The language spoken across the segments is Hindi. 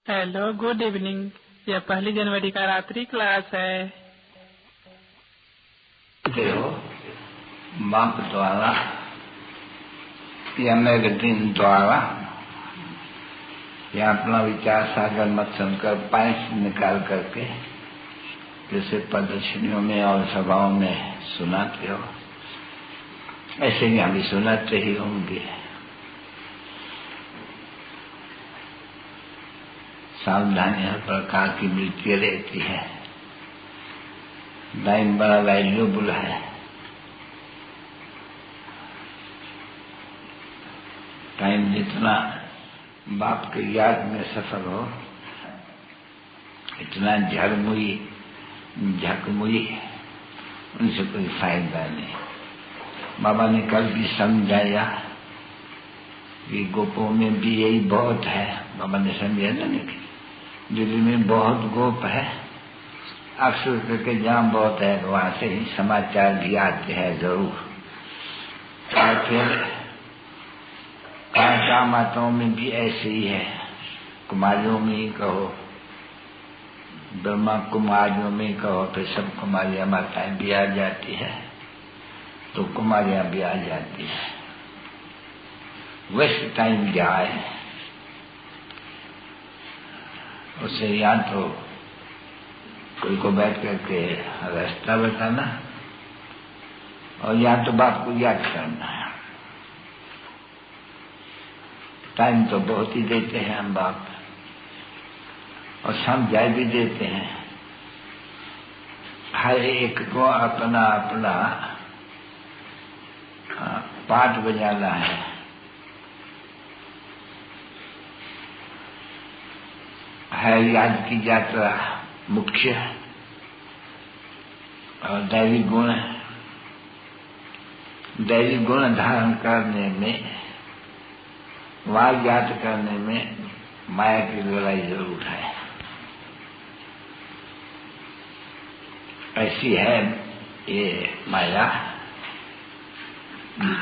Hello, good evening. यह 1 जनवरी का रात्रि क्लास है। देखो, बाप द्वारा या मैगजीन द्वारा या अपना विचार सागर मत सुनकर पॉइंट्स निकाल करके जैसे प्रदर्शनियों में और सभाओं में सुनाते हो, ऐसे ही हम भी सुनाते ही होंगे। सावधानी हर प्रकार की मिलती रहती है। टाइम बड़ा वैल्यूबल है। टाइम जितना बाप के याद में सफल हो, इतना झरमुई झकमुई उनसे कोई फायदा नहीं। बाबा ने कल भी समझाया कि गोपों में भी यही बहुत है। बाबा ने समझाया ना, दिल्ली में बहुत गोप है, अक्सर करके जहाँ बहुत है वहां से ही समाचार भी आते हैं जरूर। और फिर कांटा माताओं में भी ऐसे ही है। कुमारियों में ही कहो, ब्रह्मा कुमारियों में ही कहो, फिर सब कुमारियां माताएं भी आ जाती है, तो कुमारियां भी आ जाती है। वेस्ट टाइम जाए उसे या तो कोई को बैठ करके रास्ता बताना और या तो बाप को याद करना है। टाइम तो बहुत ही देते हैं हम बाप, और समझाए भी देते हैं। हर एक को अपना अपना पाठ बजाना है। याद की यात्रा मुख्य और दैवी गुण धारण करने में, वाद याद करने में माया की लड़ाई जरूर है। ऐसी है ये माया।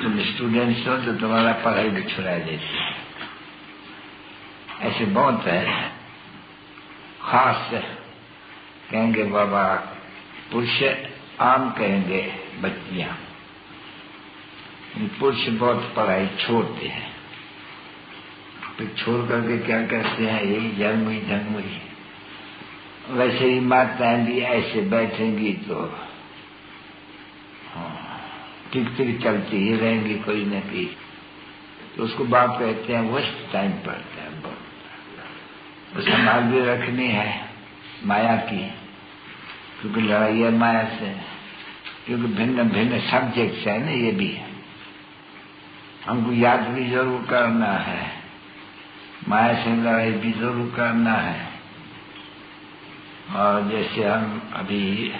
तुम स्टूडेंट्स हो तो तुम्हारा पढ़ाई भी छुड़ा देती है। ऐसे बहुत है। खास कहेंगे बाबा, पुरुष आम कहेंगे बच्चियां। पुरुष बहुत पढ़ाई छोड़ते हैं, फिर छोड़ करके क्या कहते हैं, यही जन्मुई जन्मुई। वैसे ही माताएं भी ऐसे बैठेंगी तो ठीक ठीक चलती ही रहेंगी कोई न कोई। तो उसको बाप कहते हैं वेस्ट टाइम पड़ता है। बहुत संभाल भी रखनी है माया की, क्योंकि लड़ाई है माया से। क्योंकि भिन्न भिन्न सब्जेक्ट्स है ना, ये भी हमको याद भी जरूर करना है, माया से लड़ाई भी जरूर करना है। और जैसे हम अभी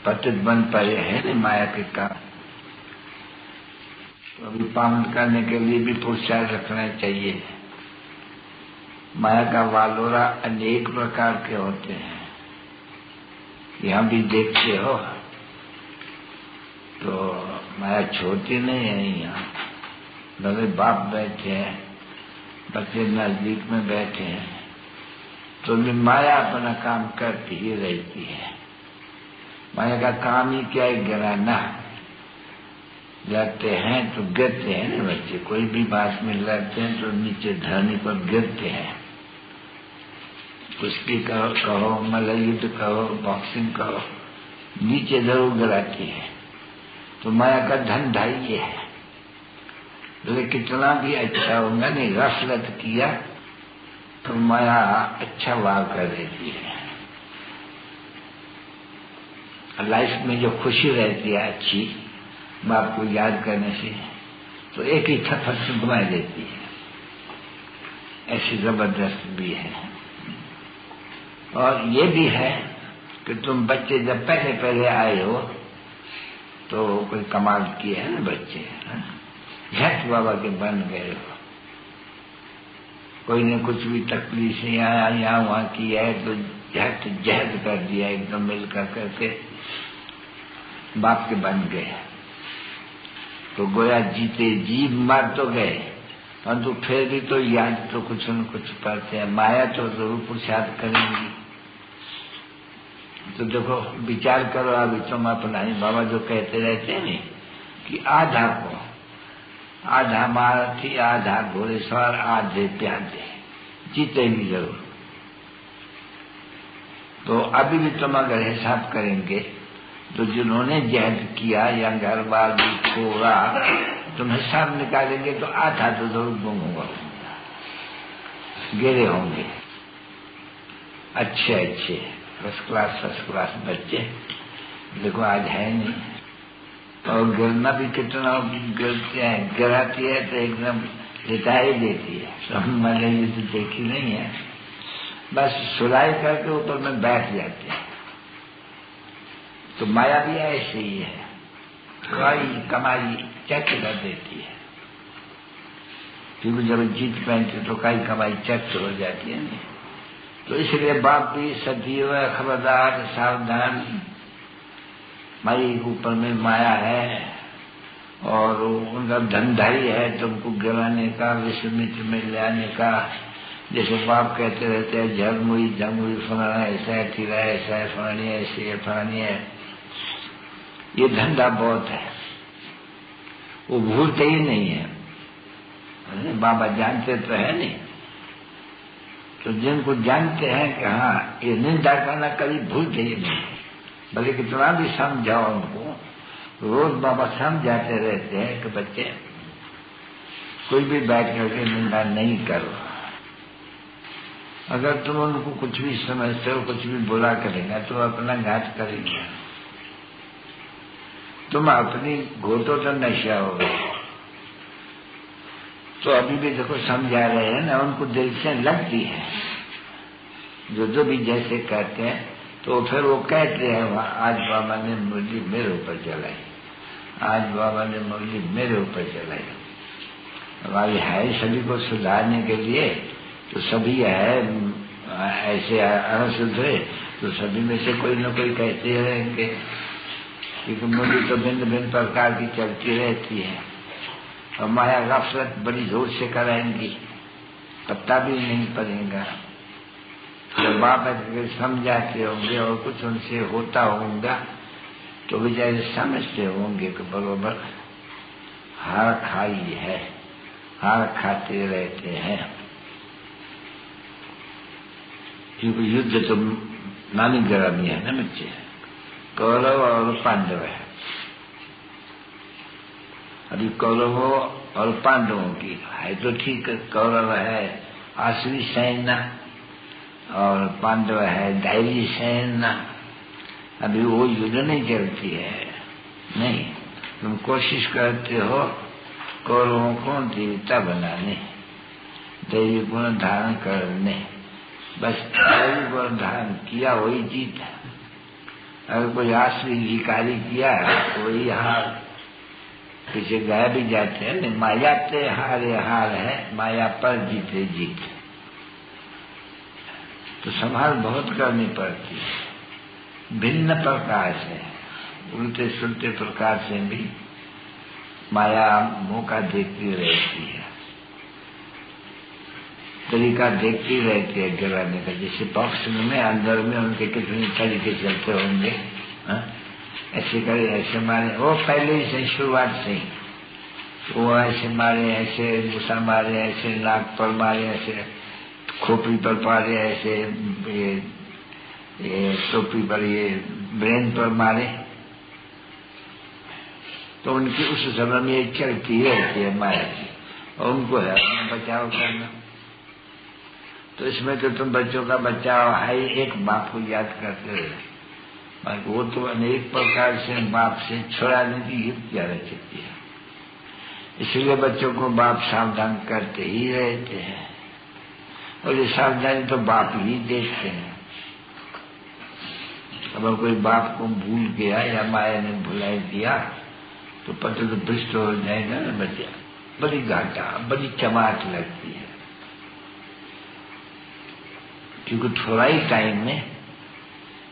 पतित बन पाए हैं माया के काम, तो अभी पावन करने के लिए भी पुरुषार्थ रखना चाहिए। माया का वालोरा अनेक प्रकार के होते हैं, यहां भी देखते हो। तो माया छोड़ती नहीं है। यहाँ भले बाप बैठे हैं, बच्चे नजदीक में बैठे हैं, तो भी माया अपना काम करती ही रहती है। माया का काम ही क्या है, गिराना। लड़ते हैं तो गिरते हैं ना बच्चे, कोई भी बात में लड़ते हैं तो नीचे धरने पर गिरते हैं। कुश्ती कहो, मल्लयुद्ध कहो, बॉक्सिंग कहो, नीचे जरूर गिराती है। तो माया का धंधा ये है। लेकिन कितना भी अच्छा होगा, नहीं गफलत किया तो माया अच्छा वार कर देती है। लाइफ में जो खुशी रहती है अच्छी, बाप को याद करने से, तो एक ही थप्पड़ से घुमा देती है। ऐसी जबरदस्त भी है। और ये भी है कि तुम बच्चे जब पहले पहले आए हो तो कोई कमाल किए है ना बच्चे, झट बाबा के बन गए हो। कोई ने कुछ भी तकलीफ से यहाँ वहां किया है तो झट जहद कर दिया, एकदम मिलकर करके बाप के बन गए। तो गोया जीते जी मर तो गए, परंतु फिर भी तो याद तो कुछ न कुछ पड़ते हैं। माया तो जरूर पुरुषार्थ करेंगी। तो देखो विचार करो, अभी तुम अपना ही बाबा जो कहते रहते हैं नहीं कि आधा को, आधा मारथी आधा घोड़ेसवार आधे प्यादे, जीतेगी जरूर। तो अभी भी तुम अगर हिसाब करेंगे तो जिन्होंने जहद किया या घर बार भी छोड़ा, तुम हिसाब निकालेंगे तो आधा तो जरूर गुम होगा, गिरे होंगे। अच्छे अच्छे फर्स्ट क्लास बच्चे देखो आज है नहीं, और गिरना भी कितना गिरते हैं, गिराती है तो एकदम लिटा ही देती है। सब मैंने ये तो देखी नहीं है, बस सुलाई करके ऊपर में बैठ जाते हैं। तो माया भी ऐसे ही है, कमाई कमाई चेक कर देती है, क्योंकि जब जीत पहनते तो कई कमाई चेक हो जाती है नहीं। तो इसलिए बाप भी सदैव खबरदार सावधान, माई ऊपर में माया है और उनका धंधा ही है तुमको गिराने का, विस्मित में ले आने का। जैसे बाप कहते रहते हैं झगमुई झगमुई फलाना ऐसा है, ठीरा ऐसा है, फलानी ऐसी है, फलानी है। ये धंधा बहुत है, वो भूलते ही नहीं है। बाबा जानते तो है नहीं, तो जिनको जानते हैं कि हाँ ये निंदा करना कभी भूलते ही नहीं, भले कितना भी समझाओ उनको, रोज बाबा समझाते रहते हैं कि बच्चे कोई भी बैठ करके निंदा नहीं करो। अगर तुम उनको कुछ भी समझते हो, कुछ भी बुरा करेंगे तो अपना घात करेंगे। तुम अपनी घोटो तो नशा हो गए। तो अभी भी देखो समझा रहे हैं ना, उनको दिल से लगती है जो भी जैसे कहते हैं, तो फिर वो कहते हैं आज बाबा ने मुरली मेरे ऊपर चलाई, आज बाबा ने मुरली मेरे ऊपर चलाई। हमारी है सभी को सुधारने के लिए, तो सभी है ऐसे अनशुद्ध है, तो सभी में से कोई न कोई कहते रहेंगे, क्योंकि मुरली तो भिन्न भिन्न प्रकार की चलती रहती है। और माया गफलत बड़ी जोर से कराएंगी, पत्ता भी नहीं पड़ेगा। जब बाप समझाते होंगे और कुछ उनसे होता होगा तो बेचारे समझते होंगे कि बरोबर हार खाई है, हार खाते रहते हैं। क्योंकि युद्ध तो नानी ग्रामी है ना बच्चे, कौरव और पांडव है। अभी कौरवों और पांडवों की है तो ठीक, कौरव है आसुरी सेना और पांडव है दैवी सेना। अभी वो युद्ध नहीं चलती है, नहीं। तुम कोशिश करते हो कौरवों को देवता बनाने, दैवी गुण धारण करने, बस दैवी गुण धारण किया वही जीत। अगर कोई आसुरी भिखारी किया तो वही हार। पीछे गाय भी जाते हैं नहीं, माया ते हारे हार है, माया पर जीते जीत। तो संभाल बहुत करनी पड़ती है, भिन्न प्रकार से, उल्टे सुलटे प्रकार से भी माया मौका देखती रहती है, तरीका देखती रहती है गिराने का। जैसे बॉक्स में अंदर में उनके कितने तरीके चलते होंगे, ऐसे करे ऐसे मारे, वो पहले ही से शुरुआत से ही वो ऐसे मारे, ऐसे गुस्सा मारे, ऐसे नाक पर मारे, ऐसे खोपड़ी पर मारे, ऐसे ये टोपी पर, ये ब्रेन पर मारे। तो उनकी उस समय में ये चलती रहती है माया की, और उनको है बचाव करना। तो इसमें तो तुम बच्चों का बचाव है, एक बाप को याद करते रहे। वो तो अनेक प्रकार से बाप से छुड़ाने की युक्तियां रचती है, इसलिए बच्चों को बाप सावधान करते ही रहते हैं। और ये सावधानी तो बाप ही देखते हैं। अगर कोई बाप को भूल गया या माया ने भुला दिया तो पता तो भ्रष्ट हो जाएगा ना बच्चा, बड़ी घाटा, बड़ी चमाट लगती है। क्योंकि थोड़ा ही टाइम में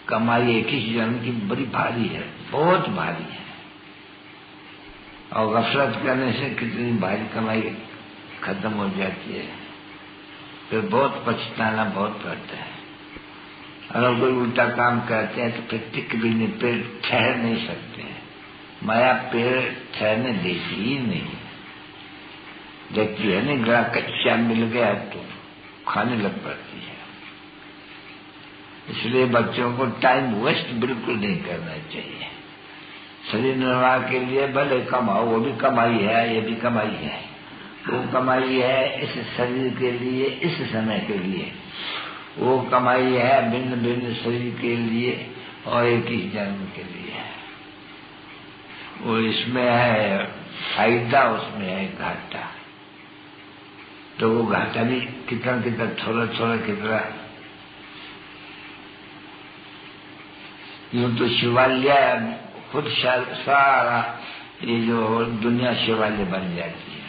कमाई एक ही जन्म की बड़ी भारी है, बहुत भारी है। और गफलत करने से कितनी भारी कमाई खत्म हो जाती है, फिर बहुत पछताना बहुत पड़ता है। अगर कोई उल्टा काम करते हैं तो फिर टिक भी नहीं, पेड़ ठहर नहीं सकते हैं। माया पेड़ ठहरने देती ही नहीं, देखती है नहीं, गला कच्चा मिल गया तो खाने लग पड़ती है। इसलिए बच्चों को टाइम वेस्ट बिल्कुल नहीं करना चाहिए। शरीर निर्वाह के लिए भले कमाओ, वो भी कमाई है, ये भी कमाई है। वो कमाई है इस शरीर के लिए, इस समय के लिए, वो कमाई है भिन्न भिन्न शरीर के लिए और एक ही जन्म के लिए। वो इसमें है फायदा, उसमें है घाटा। तो वो घाटा भी कितना कितना थोड़ा थोड़ा कितना, यूं तो शिवालय खुद सारा ये जो दुनिया शिवालय बन जाती है।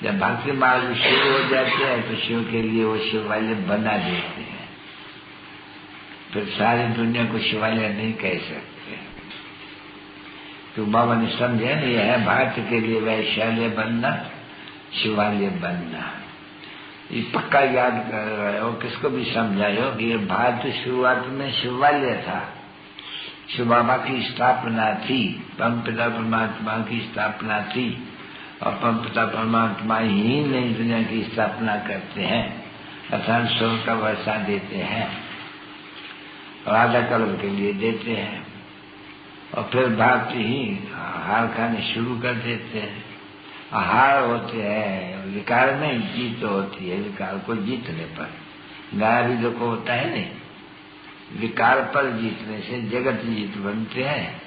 जब भक्ति मार्ग शुरू हो जाते हैं तो शिव के लिए वो शिवालय बना देते हैं। फिर सारी दुनिया को शिवालय नहीं कह सकते, तो बाबा ने समझा नहीं है भारत के लिए वैशाल्य बनना, शिवालय बनना। ये पक्का याद कर रहे हो, किसको भी समझाओ कि ये भारत शुरुआत में शिवालय था, शिव बाबा की स्थापना थी, परम पिता परमात्मा की स्थापना थी, और परम पिता परमात्मा ही नई दुनिया की स्थापना करते हैं, अर्थात स्वर्ग का वर्षा देते हैं और आधा कल्प के लिए देते हैं, और फिर भारती ही हार खाने शुरू कर देते हैं। हार होते हैं, विकार में जीत होती है। विकार को जीतने पर गाय भी देखो होता है नहीं, विकार पर जीतने से जगत जीत बनते हैं।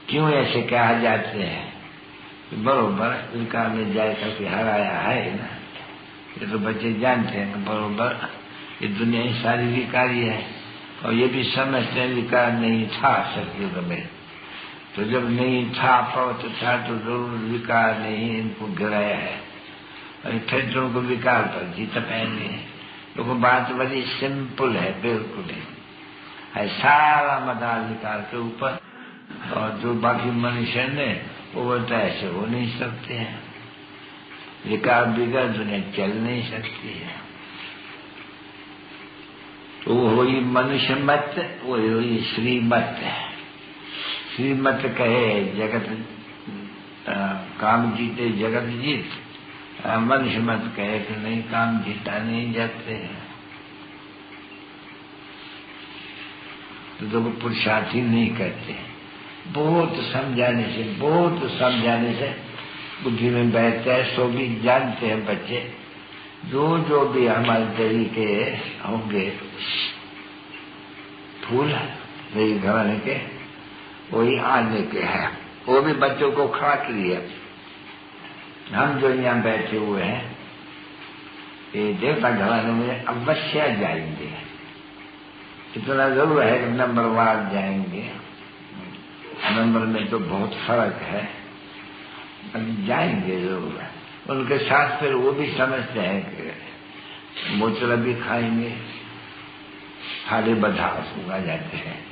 क्यों ऐसे कहा जाते हैं? बरोबर विकार में जाए करके हराया है ना, ये तो बच्चे जानते हैं। बरोबर ये दुनिया ही सारी विकारी है, और ये भी समझते हैं विकार नहीं था सतयुग में। तो जब नहीं था, पवित्र था, तो जरूर विकार नहीं इनको गिराया है, और फिर तो उनको विकार पर जीत पाएंगे। तो बात बड़ी सिंपल है, बिल्कुल है सारा मदार विकार के ऊपर, और जो बाकी मनुष्य ने वो बोलता है ऐसे हो नहीं सकते हैं। विकार बिगड़ दुनिया चल नहीं सकती है। तो वो हुई मनुष्य मत, वो हुई श्रीमत। श्रीमत कहे जगत काम जीते जगत जीत, मनुष्य मत कहे कि नहीं काम जीता नहीं जाते हैं। तो पुरुषार्थ ही नहीं करते। बहुत समझाने से बुद्धि में बैठता है। सो भी जानते हैं बच्चे, जो भी हमारे तरीके होंगे फूल मेरी घराने के, वही आने के हैं। वो भी बच्चों को खड़ा लिए। हम जो यहाँ बैठे हुए हैं ये देवता घराने में अवश्य जाएंगे। इतना जरूर है कि नंबरवार जाएंगे, नंबर में तो बहुत फर्क है, जाएंगे जरूर। उनके साथ फिर वो भी समझते हैं कि मोचरा भी खाएंगे, थाली बधा सुखा जाते हैं,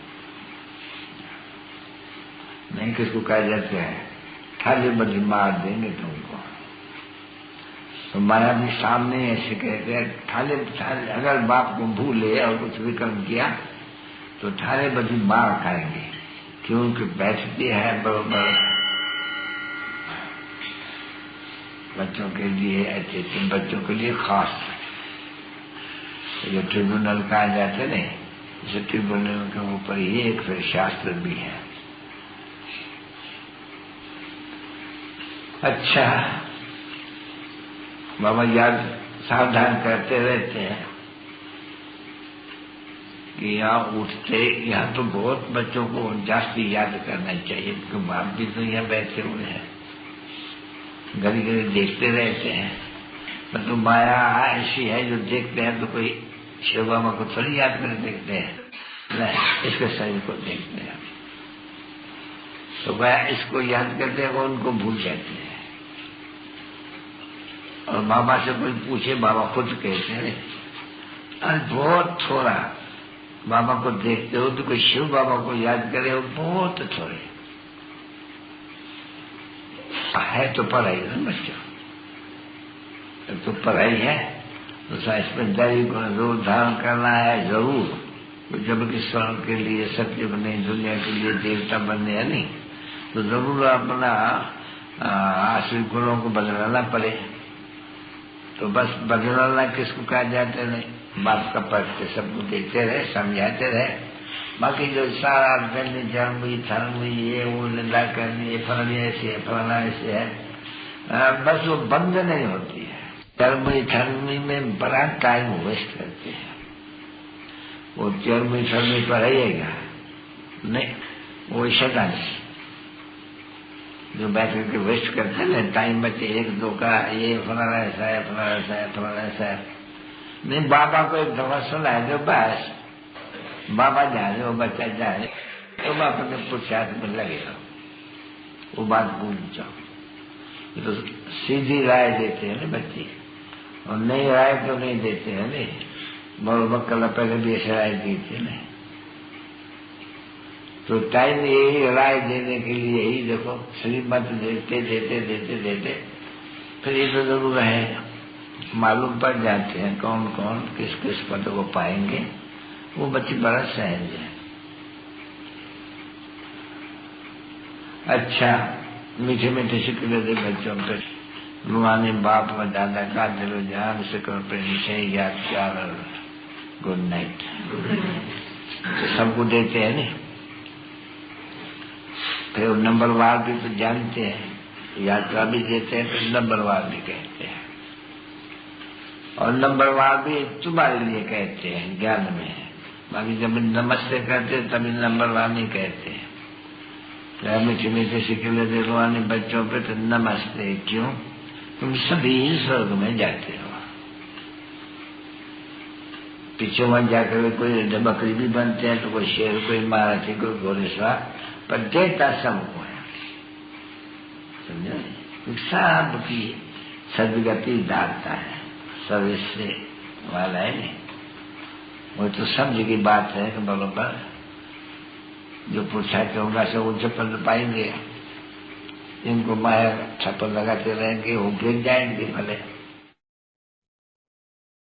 नहीं किसको कह जाते हैं थाली बधी मार देंगे तुमको। तो माया भी सामने ऐसे कहते हैं थाली अगर बाप को भूले और कुछ विक्रम किया तो थाली बधी मार खाएंगे, क्योंकि बैठती है बरोबर बच्चों के लिए, अच्छे बच्चों के लिए खास। जो ट्रिब्यूनल कहा जाते नहीं, इसे ट्रिब्यूनल के ऊपर ही एक फिर शास्त्र भी है। अच्छा, बाबा याद सावधान करते रहते हैं कि यहाँ उठते, यहाँ तो बहुत बच्चों को जास्ती याद करना चाहिए, क्योंकि बाप भी तो यहाँ बैठे हुए हैं, घड़ी घड़ी देखते रहते हैं। मतलब माया ऐसी है जो देखते हैं तो कोई शिव बाबा को थोड़ी याद कर देखते हैं, नहीं, इसके शरीर को देखते हैं। तो वह इसको याद करते हैं, वो उनको भूल जाते हैं। और बाबा से कोई पूछे, बाबा खुद कहते हैं अरे बहुत थोड़ा बाबा को देखते हो, तो कोई शिव बाबा को याद करे हो बहुत थोड़े है। तो पढ़ाई ना बच्चों, तो पढ़ाई है, तो समझदारी को जरूर धारण करना है, जरूर। तो जब कि स्वर्ण के लिए, सत्य बने, दुनिया के लिए देवता बनने है नहीं, तो जरूर अपना आश्रित गुणों को बदलाना पड़े। तो बस बदलाना किसको कहा जाता है? नहीं, बाप का पढ़ते सबको देते रहे, समझाते रहे। बाकी जो सारा जन्म धर्म ये वो निंदा करनी है, फलानी ऐसे है, फलाना ऐसे है, बस वो बंद नहीं होती है। धर्म में बड़ा टाइम वेस्ट करते हैं। वो धर्म पढ़ाइएगा नहीं, वो शैतान जो बैठ करके वेस्ट करते हैं ना टाइम, बच्चे एक दो का ये फलाना ऐसा है, फलाना ऐसा है, फलाना ऐसा है। नहीं, बाबा को एक दफा सुनाए दो बस, बाबा जाने, वो बच्चा जाने, तो बाप ने पुरुषार्थ में लगेगा, वो बात भूल जाओ। तो सीधी राय देते हैं ना बच्चे, और नई राय तो नहीं देते हैं नहीं। बकला पहले भी ऐसे राय दी थी नहीं। तो टाइम यही राय देने के लिए ही देखो श्रीमत देते देते देते देते फिर ये तो जरूर है, मालूम पड़ जाते हैं कौन कौन किस किस पद को पाएंगे। वो बच्चे बड़ा सहज है। अच्छा, मीठे मीठे शिकवे दे बच्चों पे रुहानी बाप व दादा का दिलो जान से करो प्रेम याद क्या, गुड नाइट। सबको देते हैं नहीं, फिर नंबरवार भी तो जानते हैं, यात्रा भी देते हैं, फिर नंबरवार भी कहते हैं। और नंबरवार भी तुम्हारे लिए कहते हैं, ज्ञान में है। बाकी जब नमस्ते करते तभी नंबरवार नहीं कहते हैं। तो मीठे मीठे सिकले दे रुहानी बच्चों पे तो नमस्ते क्यों? तुम सभी स्वर्ग में जाते हो। पीछे वहां जाकर कोई बकरी भी बनते हैं, तो कोई शेर, कोई महाराथी, कोई घोड़ेसवार, पर देता सबको है। समझे? सबकी सदगति दाता है, सर्वस्व वाला है नहीं। वो तो समझ की बात है कि बराबर जो पुरुषार्थ होगा सब उनसे पद पाएंगे। इनको माया छप्पर लगाते रहेंगे, वो गिर जाएंगे भले।